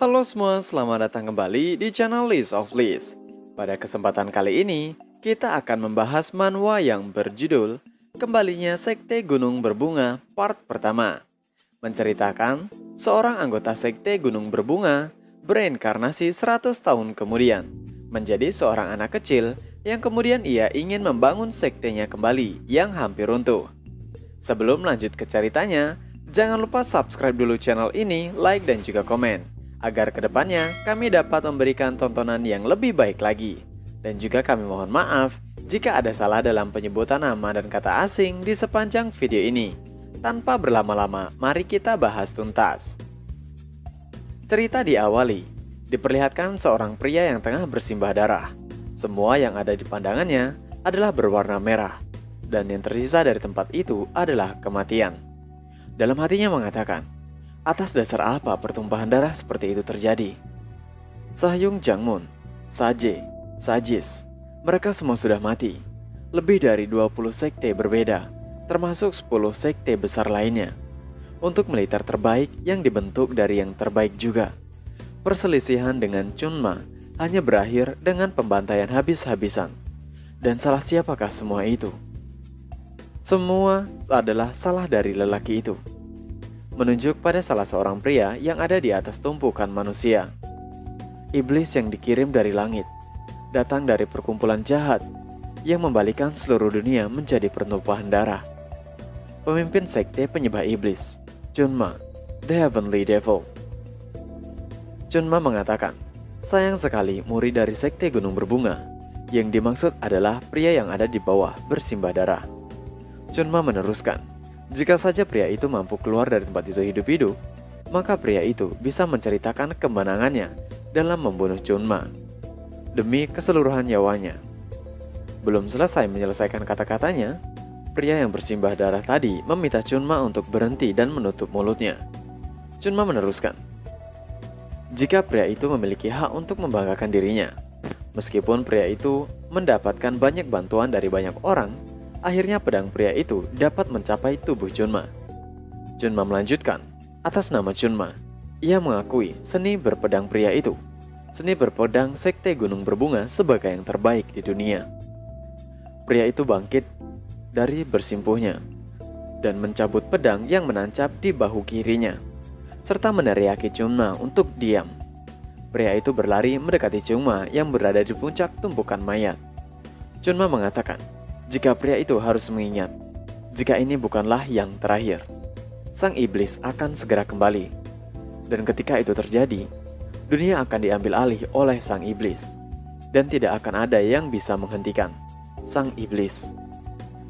Halo semua, selamat datang kembali di channel List of List. Pada kesempatan kali ini, kita akan membahas manhwa yang berjudul Kembalinya Sekte Gunung Berbunga part pertama. Menceritakan seorang anggota Sekte Gunung Berbunga bereinkarnasi 100 tahun kemudian menjadi seorang anak kecil yang kemudian ia ingin membangun sektenya kembali yang hampir runtuh. Sebelum lanjut ke ceritanya, jangan lupa subscribe dulu channel ini, like dan juga komen, agar kedepannya kami dapat memberikan tontonan yang lebih baik lagi. Dan juga kami mohon maaf jika ada salah dalam penyebutan nama dan kata asing di sepanjang video ini. Tanpa berlama-lama, mari kita bahas tuntas. Cerita diawali, diperlihatkan seorang pria yang tengah bersimbah darah. Semua yang ada di pandangannya adalah berwarna merah, dan yang tersisa dari tempat itu adalah kematian. Dalam hatinya mengatakan, atas dasar apa pertumpahan darah seperti itu terjadi? Sahyung Jangmun, Saje, Sajis, mereka semua sudah mati. Lebih dari 20 sekte berbeda, termasuk 10 sekte besar lainnya. Untuk militer terbaik yang dibentuk dari yang terbaik juga. Perselisihan dengan Chunma hanya berakhir dengan pembantaian habis-habisan. Dan salah siapakah semua itu? Semua adalah salah dari lelaki itu. Menunjuk pada salah seorang pria yang ada di atas tumpukan manusia. Iblis yang dikirim dari langit, datang dari perkumpulan jahat yang membalikan seluruh dunia menjadi pertumpahan darah. Pemimpin sekte penyembah iblis, Chunma, the Heavenly Devil. Chunma mengatakan, sayang sekali murid dari sekte Gunung Berbunga. Yang dimaksud adalah pria yang ada di bawah bersimbah darah. Chunma meneruskan, jika saja pria itu mampu keluar dari tempat itu hidup-hidup, maka pria itu bisa menceritakan kemenangannya dalam membunuh Chunma demi keseluruhan nyawanya. Belum selesai menyelesaikan kata-katanya, pria yang bersimbah darah tadi meminta Chunma untuk berhenti dan menutup mulutnya. Chunma meneruskan, jika pria itu memiliki hak untuk membanggakan dirinya, meskipun pria itu mendapatkan banyak bantuan dari banyak orang, akhirnya pedang pria itu dapat mencapai tubuh Chunma. Chunma melanjutkan, atas nama Chunma, ia mengakui seni berpedang pria itu, seni berpedang sekte Gunung Berbunga sebagai yang terbaik di dunia. Pria itu bangkit dari bersimpuhnya dan mencabut pedang yang menancap di bahu kirinya, serta meneriaki Chunma untuk diam. Pria itu berlari mendekati Chunma yang berada di puncak tumpukan mayat. Chunma mengatakan, jika pria itu harus mengingat, jika ini bukanlah yang terakhir, sang iblis akan segera kembali. Dan ketika itu terjadi, dunia akan diambil alih oleh sang iblis, dan tidak akan ada yang bisa menghentikan sang iblis.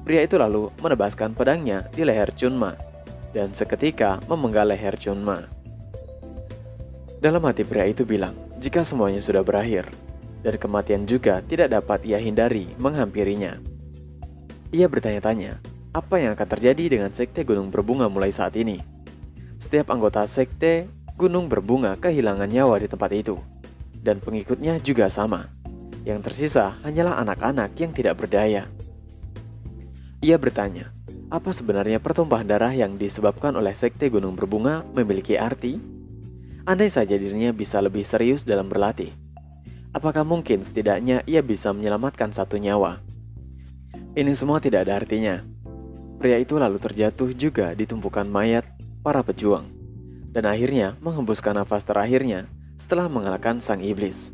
Pria itu lalu menebaskan pedangnya di leher Chunma, dan seketika memenggal leher Chunma. Dalam hati pria itu bilang, jika semuanya sudah berakhir, dan kematian juga tidak dapat ia hindari menghampirinya. Ia bertanya-tanya, apa yang akan terjadi dengan sekte Gunung Berbunga mulai saat ini? Setiap anggota sekte Gunung Berbunga kehilangan nyawa di tempat itu, dan pengikutnya juga sama. Yang tersisa hanyalah anak-anak yang tidak berdaya. Ia bertanya, apa sebenarnya pertumpahan darah yang disebabkan oleh sekte Gunung Berbunga memiliki arti? Andai saja dirinya bisa lebih serius dalam berlatih, apakah mungkin setidaknya ia bisa menyelamatkan satu nyawa? Ini semua tidak ada artinya. Pria itu lalu terjatuh juga di tumpukan mayat para pejuang, dan akhirnya menghembuskan nafas terakhirnya setelah mengalahkan sang iblis.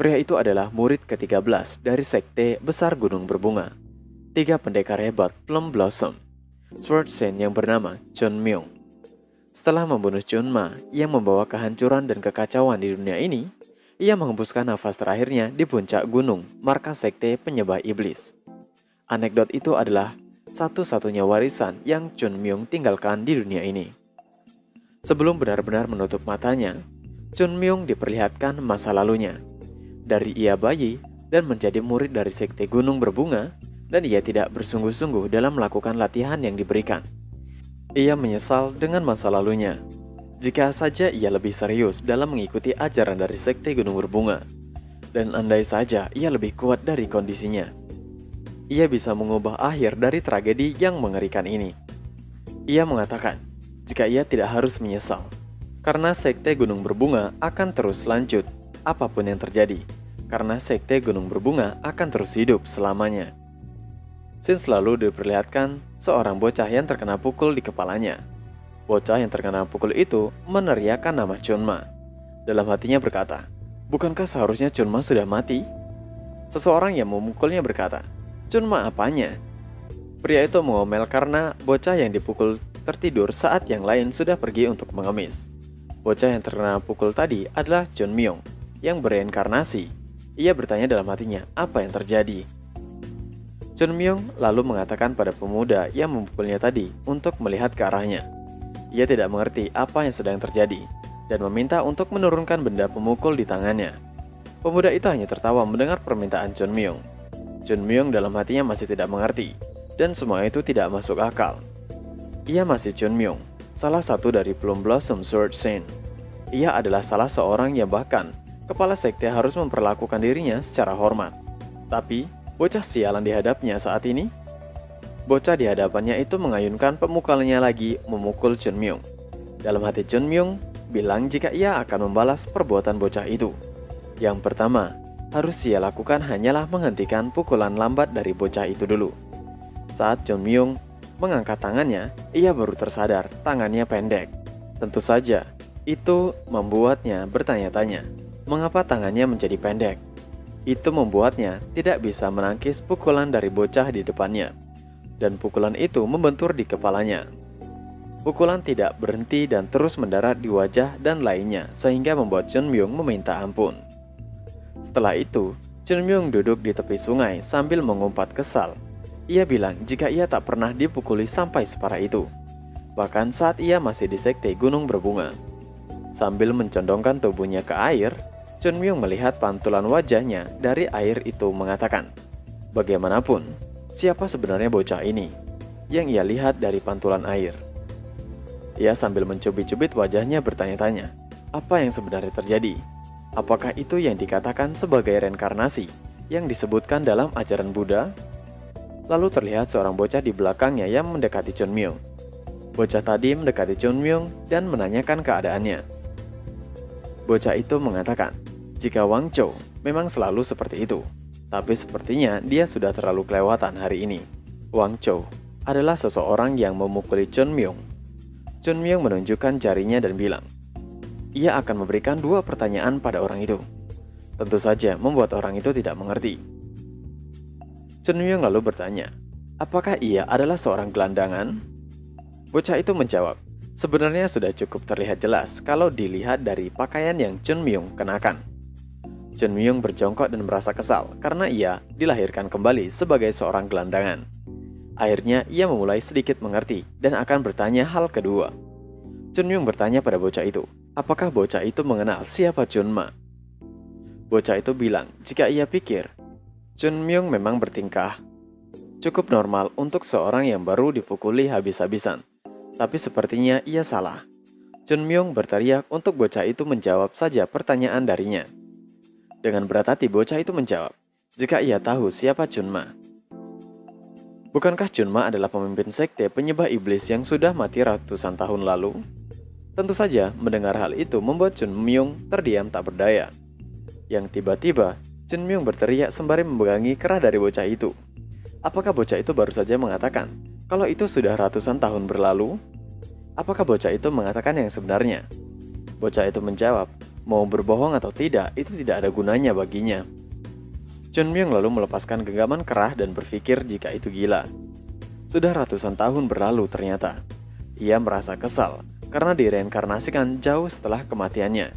Pria itu adalah murid ke-13 dari sekte besar Gunung Berbunga. 3 pendekar hebat Plum Blossom, Sword Saint yang bernama Chun Myung. Setelah membunuh Chunma yang membawa kehancuran dan kekacauan di dunia ini, ia menghembuskan nafas terakhirnya di puncak gunung markas sekte penyembah iblis. Anekdot itu adalah satu-satunya warisan yang Chun Myung tinggalkan di dunia ini. Sebelum benar-benar menutup matanya, Chun Myung diperlihatkan masa lalunya. Dari ia bayi dan menjadi murid dari sekte Gunung Berbunga, dan ia tidak bersungguh-sungguh dalam melakukan latihan yang diberikan. Ia menyesal dengan masa lalunya. Jika saja ia lebih serius dalam mengikuti ajaran dari sekte Gunung Berbunga, dan andai saja ia lebih kuat dari kondisinya, ia bisa mengubah akhir dari tragedi yang mengerikan ini. Ia mengatakan, jika ia tidak harus menyesal, Karena Sekte Gunung Berbunga akan terus lanjut, apapun yang terjadi. Karena Sekte Gunung Berbunga akan terus hidup selamanya. Scene selalu diperlihatkan seorang bocah yang terkena pukul di kepalanya. Bocah yang terkena pukul itu meneriakkan nama Chunma. Dalam hatinya berkata, "Bukankah seharusnya Chunma sudah mati?" Seseorang yang memukulnya berkata, "Chunma apanya?" Pria itu mengomel karena bocah yang dipukul tertidur saat yang lain sudah pergi untuk mengemis. Bocah yang terkena pukul tadi adalah Chun Myung yang bereinkarnasi. Ia bertanya dalam hatinya, apa yang terjadi? Chun Myung lalu mengatakan pada pemuda yang memukulnya tadi untuk melihat ke arahnya. Ia tidak mengerti apa yang sedang terjadi dan meminta untuk menurunkan benda pemukul di tangannya. Pemuda itu hanya tertawa mendengar permintaan Chun Myung. Chun Myung dalam hatinya masih tidak mengerti, dan semua itu tidak masuk akal. Ia masih Chun Myung, salah satu dari Plum Blossom Sword Saint. Ia adalah salah seorang yang bahkan kepala sekte harus memperlakukan dirinya secara hormat. Tapi, bocah sialan di hadapnya saat ini. Bocah di hadapannya itu mengayunkan pemukulannya lagi memukul Chun Myung. Dalam hati Chun Myung bilang jika ia akan membalas perbuatan bocah itu. Yang pertama, harus ia lakukan hanyalah menghentikan pukulan lambat dari bocah itu dulu. Saat Chun Myung mengangkat tangannya, ia baru tersadar tangannya pendek. Tentu saja, itu membuatnya bertanya-tanya, mengapa tangannya menjadi pendek? Itu membuatnya tidak bisa menangkis pukulan dari bocah di depannya. Dan pukulan itu membentur di kepalanya. Pukulan tidak berhenti dan terus mendarat di wajah dan lainnya, sehingga membuat Chun Myung meminta ampun. Setelah itu, Chun Myung duduk di tepi sungai sambil mengumpat kesal. Ia bilang jika ia tak pernah dipukuli sampai separah itu, bahkan saat ia masih di Sekte Gunung Berbunga. Sambil mencondongkan tubuhnya ke air, Chun Myung melihat pantulan wajahnya dari air itu mengatakan, bagaimanapun, siapa sebenarnya bocah ini yang ia lihat dari pantulan air? Ia sambil mencubit-cubit wajahnya bertanya-tanya, apa yang sebenarnya terjadi? Apakah itu yang dikatakan sebagai reinkarnasi yang disebutkan dalam ajaran Buddha? Lalu terlihat seorang bocah di belakangnya yang mendekati Chun Myung. Bocah tadi mendekati Chun Myung dan menanyakan keadaannya. Bocah itu mengatakan, jika Wang Chou memang selalu seperti itu, tapi sepertinya dia sudah terlalu kelewatan hari ini. Wang Chou adalah seseorang yang memukuli Chun Myung. Chun Myung menunjukkan jarinya dan bilang, ia akan memberikan 2 pertanyaan pada orang itu. Tentu saja membuat orang itu tidak mengerti. Chun Myung lalu bertanya, apakah ia adalah seorang gelandangan? Bocah itu menjawab, sebenarnya sudah cukup terlihat jelas kalau dilihat dari pakaian yang Chun Myung kenakan. Chun Myung berjongkok dan merasa kesal karena ia dilahirkan kembali sebagai seorang gelandangan. Akhirnya ia memulai sedikit mengerti dan akan bertanya hal kedua. Chun Myung bertanya pada bocah itu, apakah bocah itu mengenal siapa Chunma? Bocah itu bilang, jika ia pikir, Chun Myung memang bertingkah cukup normal untuk seorang yang baru dipukuli habis-habisan. Tapi sepertinya ia salah. Chun Myung berteriak untuk bocah itu menjawab saja pertanyaan darinya. Dengan berat hati bocah itu menjawab, jika ia tahu siapa Chunma. Bukankah Chunma adalah pemimpin sekte penyembah iblis yang sudah mati ratusan tahun lalu? Tentu saja mendengar hal itu membuat Chun Myung terdiam tak berdaya. Yang tiba-tiba Chun Myung berteriak sembari memegangi kerah dari bocah itu. Apakah bocah itu baru saja mengatakan kalau itu sudah ratusan tahun berlalu? Apakah bocah itu mengatakan yang sebenarnya? Bocah itu menjawab, mau berbohong atau tidak, itu tidak ada gunanya baginya. Chun Myung lalu melepaskan genggaman kerah dan berpikir jika itu gila. Sudah ratusan tahun berlalu ternyata. Ia merasa kesal karena direinkarnasikan jauh setelah kematiannya.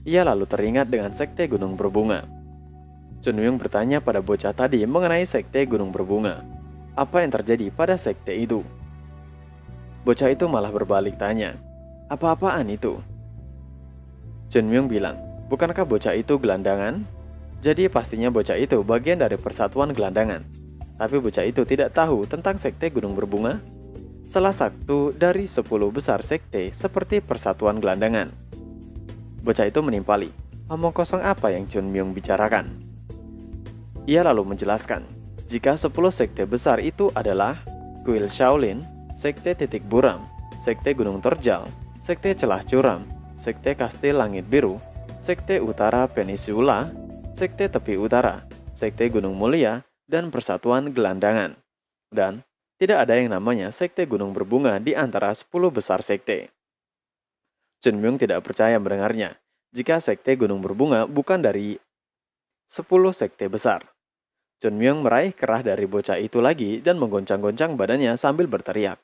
Ia lalu teringat dengan Sekte Gunung Berbunga. Chun Myung bertanya pada bocah tadi mengenai Sekte Gunung Berbunga. Apa yang terjadi pada sekte itu? Bocah itu malah berbalik tanya, apa-apaan itu? Chun Myung bilang, bukankah bocah itu gelandangan? Jadi pastinya bocah itu bagian dari persatuan gelandangan. Tapi bocah itu tidak tahu tentang Sekte Gunung Berbunga. Salah satu dari 10 besar sekte seperti persatuan gelandangan. Bocah itu menimpali, omong kosong apa yang Chun Myung bicarakan? Ia lalu menjelaskan, jika 10 sekte besar itu adalah Kuil Shaolin, Sekte Titik Buram, Sekte Gunung Terjal, Sekte Celah Curam, Sekte Kastil Langit Biru, Sekte Utara Peninsula, Sekte Tepi Utara, Sekte Gunung Mulia, dan Persatuan Gelandangan. Dan tidak ada yang namanya Sekte Gunung Berbunga di antara 10 besar sekte. Chun Myung tidak percaya mendengarnya jika Sekte Gunung Berbunga bukan dari 10 sekte besar. Chun Myung meraih kerah dari bocah itu lagi dan menggoncang-goncang badannya sambil berteriak.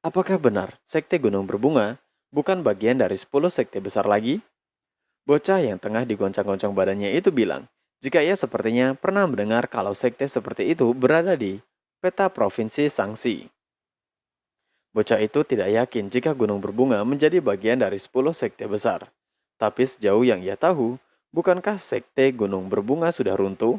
Apakah benar Sekte Gunung Berbunga bukan bagian dari 10 sekte besar lagi? Bocah yang tengah digoncang-goncang badannya itu bilang, jika ia sepertinya pernah mendengar kalau sekte seperti itu berada di peta provinsi Sangsi. Bocah itu tidak yakin jika Gunung Berbunga menjadi bagian dari 10 sekte besar. Tapi sejauh yang ia tahu, bukankah sekte Gunung Berbunga sudah runtuh?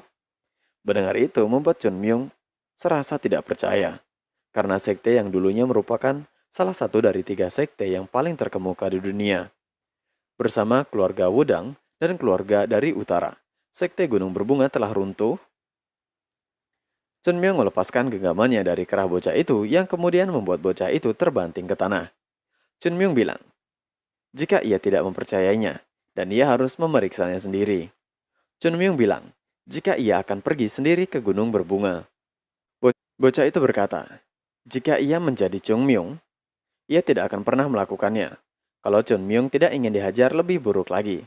Mendengar itu membuat Chun Myung serasa tidak percaya. Karena sekte yang dulunya merupakan salah satu dari 3 sekte yang paling terkemuka di dunia. Bersama keluarga Wudang dan keluarga dari utara, sekte Gunung Berbunga telah runtuh. Chun Myung melepaskan genggamannya dari kerah bocah itu yang kemudian membuat bocah itu terbanting ke tanah. Chun Myung bilang, jika ia tidak mempercayainya, dan ia harus memeriksanya sendiri. Chun Myung bilang, jika ia akan pergi sendiri ke Gunung Berbunga. Bocah itu berkata, jika ia menjadi Chung Myung, ia tidak akan pernah melakukannya. Kalau Chun Myung tidak ingin dihajar lebih buruk lagi.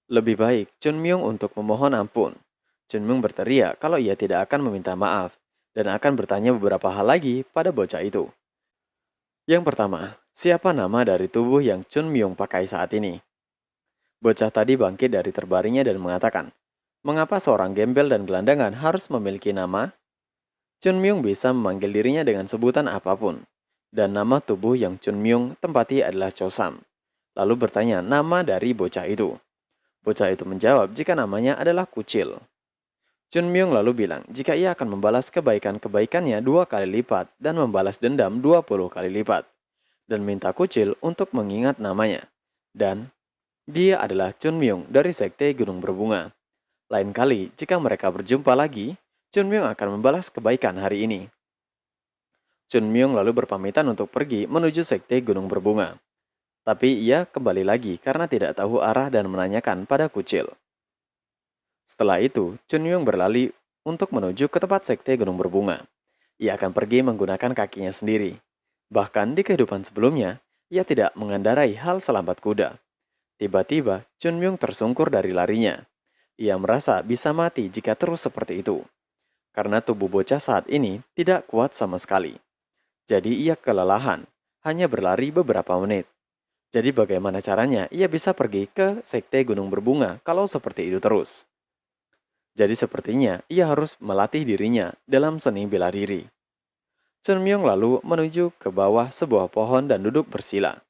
Lebih baik Chun Myung untuk memohon ampun. Chun Myung berteriak kalau ia tidak akan meminta maaf dan akan bertanya beberapa hal lagi pada bocah itu. Yang pertama, siapa nama dari tubuh yang Chun Myung pakai saat ini? Bocah tadi bangkit dari terbaringnya dan mengatakan, mengapa seorang gembel dan gelandangan harus memiliki nama? Chun Myung bisa memanggil dirinya dengan sebutan apapun, dan nama tubuh yang Chun Myung tempati adalah Chosam. Lalu bertanya nama dari bocah itu. Bocah itu menjawab jika namanya adalah Kucil. Chun Myung lalu bilang jika ia akan membalas kebaikan-kebaikannya 2 kali lipat dan membalas dendam 20 kali lipat. Dan minta Kucil untuk mengingat namanya. Dan dia adalah Chun Myung dari Sekte Gunung Berbunga. Lain kali jika mereka berjumpa lagi, Chun Myung akan membalas kebaikan hari ini. Chun Myung lalu berpamitan untuk pergi menuju Sekte Gunung Berbunga. Tapi ia kembali lagi karena tidak tahu arah dan menanyakan pada Kucil. Setelah itu, Chun Myung berlari untuk menuju ke tempat Sekte Gunung Berbunga. Ia akan pergi menggunakan kakinya sendiri. Bahkan di kehidupan sebelumnya, ia tidak mengendarai hal selambat kuda. Tiba-tiba, Chun Myung tersungkur dari larinya. Ia merasa bisa mati jika terus seperti itu. Karena tubuh bocah saat ini tidak kuat sama sekali. Jadi ia kelelahan, hanya berlari beberapa menit. Jadi bagaimana caranya ia bisa pergi ke Sekte Gunung Berbunga kalau seperti itu terus? Jadi sepertinya ia harus melatih dirinya dalam seni bela diri. Chun Myung lalu menuju ke bawah sebuah pohon dan duduk bersila.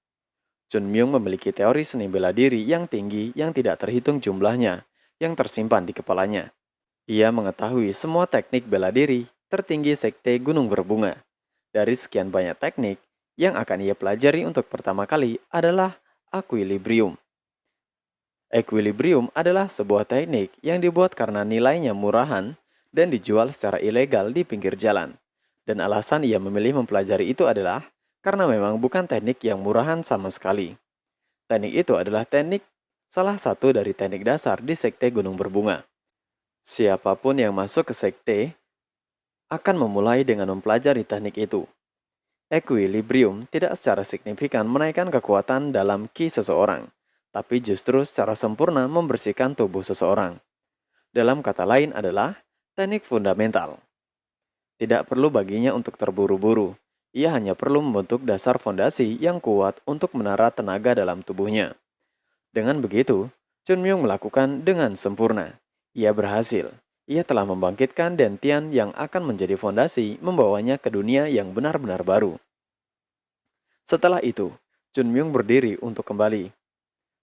Chun Myung memiliki teori seni bela diri yang tinggi yang tidak terhitung jumlahnya, yang tersimpan di kepalanya. Ia mengetahui semua teknik bela diri tertinggi Sekte Gunung Berbunga. Dari sekian banyak teknik, yang akan ia pelajari untuk pertama kali adalah equilibrium. Equilibrium adalah sebuah teknik yang dibuat karena nilainya murahan dan dijual secara ilegal di pinggir jalan. Dan alasan ia memilih mempelajari itu adalah karena memang bukan teknik yang murahan sama sekali. Teknik itu adalah salah satu dari teknik dasar di Sekte Gunung Berbunga. Siapapun yang masuk ke sekte akan memulai dengan mempelajari teknik itu. Equilibrium tidak secara signifikan menaikkan kekuatan dalam ki seseorang, tapi justru secara sempurna membersihkan tubuh seseorang. Dalam kata lain adalah teknik fundamental. Tidak perlu baginya untuk terburu-buru, ia hanya perlu membentuk dasar fondasi yang kuat untuk menara tenaga dalam tubuhnya. Dengan begitu, Chun Myung melakukan dengan sempurna. Ia berhasil. Ia telah membangkitkan Dentian yang akan menjadi fondasi membawanya ke dunia yang benar-benar baru. Setelah itu, Chun Myung berdiri untuk kembali.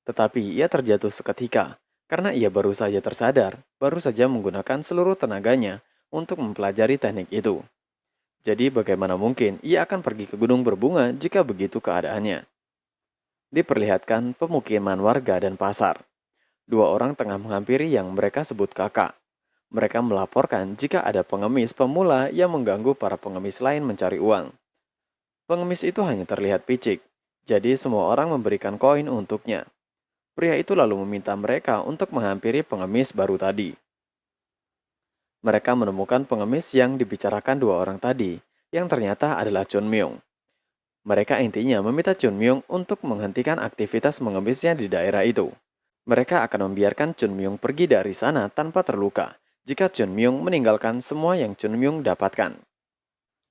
Tetapi ia terjatuh seketika karena ia baru saja tersadar, baru saja menggunakan seluruh tenaganya untuk mempelajari teknik itu. Jadi bagaimana mungkin ia akan pergi ke Gunung Berbunga jika begitu keadaannya? Diperlihatkan pemukiman warga dan pasar. 2 orang tengah menghampiri yang mereka sebut kakak. Mereka melaporkan jika ada pengemis pemula yang mengganggu para pengemis lain mencari uang. Pengemis itu hanya terlihat picik, jadi semua orang memberikan koin untuknya. Pria itu lalu meminta mereka untuk menghampiri pengemis baru tadi. Mereka menemukan pengemis yang dibicarakan dua orang tadi, yang ternyata adalah Chun Myung. Mereka intinya meminta Chun Myung untuk menghentikan aktivitas mengemisnya di daerah itu. Mereka akan membiarkan Chun Myung pergi dari sana tanpa terluka jika Chun Myung meninggalkan semua yang Chun Myung dapatkan.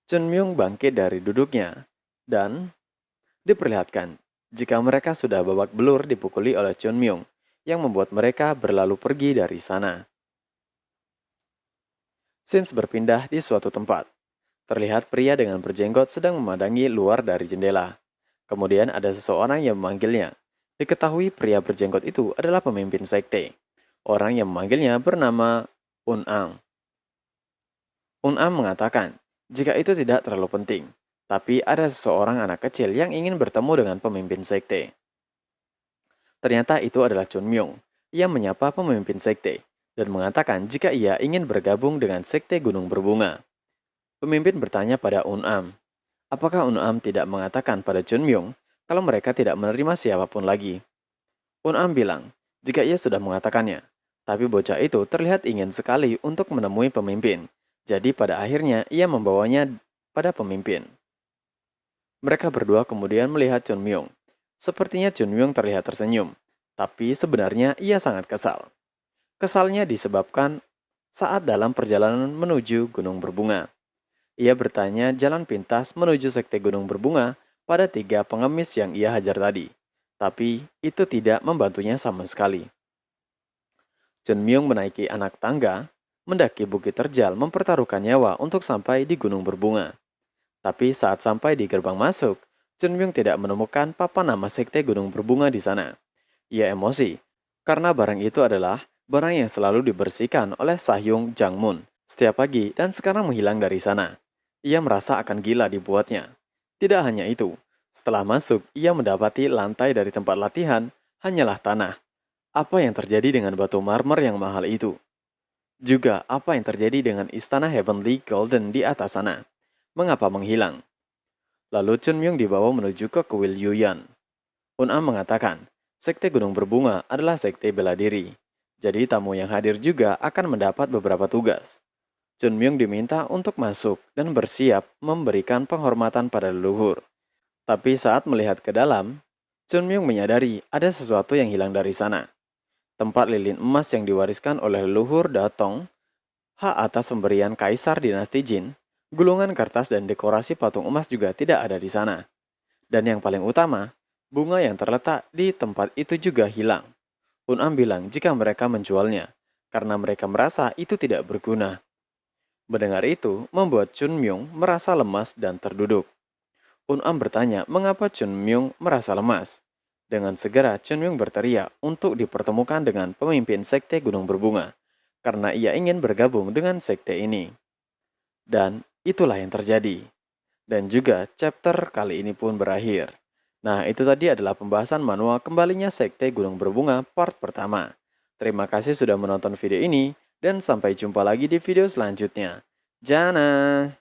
Chun Myung bangkit dari duduknya dan diperlihatkan jika mereka sudah babak belur dipukuli oleh Chun Myung yang membuat mereka berlalu pergi dari sana. Scenes berpindah di suatu tempat. Terlihat pria dengan berjenggot sedang memandangi luar dari jendela. Kemudian ada seseorang yang memanggilnya. Diketahui pria berjenggot itu adalah pemimpin sekte. Orang yang memanggilnya bernama Un-ang. Un-ang mengatakan, jika itu tidak terlalu penting, tapi ada seseorang anak kecil yang ingin bertemu dengan pemimpin sekte. Ternyata itu adalah Chun Myung. Ia menyapa pemimpin sekte dan mengatakan jika ia ingin bergabung dengan sekte Gunung Berbunga. Pemimpin bertanya pada Un-am, apakah Un-am tidak mengatakan pada Chun Myung kalau mereka tidak menerima siapapun lagi? Un-am bilang, jika ia sudah mengatakannya, tapi bocah itu terlihat ingin sekali untuk menemui pemimpin. Jadi pada akhirnya ia membawanya pada pemimpin. Mereka berdua kemudian melihat Chun Myung. Sepertinya Chun Myung terlihat tersenyum, tapi sebenarnya ia sangat kesal. Kesalnya disebabkan saat dalam perjalanan menuju Gunung Berbunga. Ia bertanya jalan pintas menuju sekte Gunung Berbunga pada 3 pengemis yang ia hajar tadi. Tapi itu tidak membantunya sama sekali. Chun Myung menaiki anak tangga, mendaki bukit terjal mempertaruhkan nyawa untuk sampai di Gunung Berbunga. Tapi saat sampai di gerbang masuk, Chun Myung tidak menemukan papan nama sekte Gunung Berbunga di sana. Ia emosi, karena barang itu adalah barang yang selalu dibersihkan oleh Sahyung Jangmun setiap pagi dan sekarang menghilang dari sana. Ia merasa akan gila dibuatnya. Tidak hanya itu, setelah masuk, ia mendapati lantai dari tempat latihan hanyalah tanah. Apa yang terjadi dengan batu marmer yang mahal itu? Juga apa yang terjadi dengan istana Heavenly Golden di atas sana? Mengapa menghilang? Lalu Chun Myung dibawa menuju ke kuil Yuyan. Un-am mengatakan, sekte Gunung Berbunga adalah sekte bela diri. Jadi tamu yang hadir juga akan mendapat beberapa tugas. Chun Myung diminta untuk masuk dan bersiap memberikan penghormatan pada leluhur. Tapi saat melihat ke dalam, Chun Myung menyadari ada sesuatu yang hilang dari sana. Tempat lilin emas yang diwariskan oleh leluhur Datong, hak atas pemberian kaisar dinasti Jin, gulungan kertas dan dekorasi patung emas juga tidak ada di sana. Dan yang paling utama, bunga yang terletak di tempat itu juga hilang. Un-am bilang jika mereka menjualnya, karena mereka merasa itu tidak berguna. Mendengar itu, membuat Chun Myung merasa lemas dan terduduk. Un-am bertanya mengapa Chun Myung merasa lemas. Dengan segera Chun Myung berteriak untuk dipertemukan dengan pemimpin sekte Gunung Berbunga, karena ia ingin bergabung dengan sekte ini. Dan itulah yang terjadi. Dan juga chapter kali ini pun berakhir. Nah, itu tadi adalah pembahasan manual kembalinya sekte Gunung Berbunga part pertama. Terima kasih sudah menonton video ini, dan sampai jumpa lagi di video selanjutnya. Jana!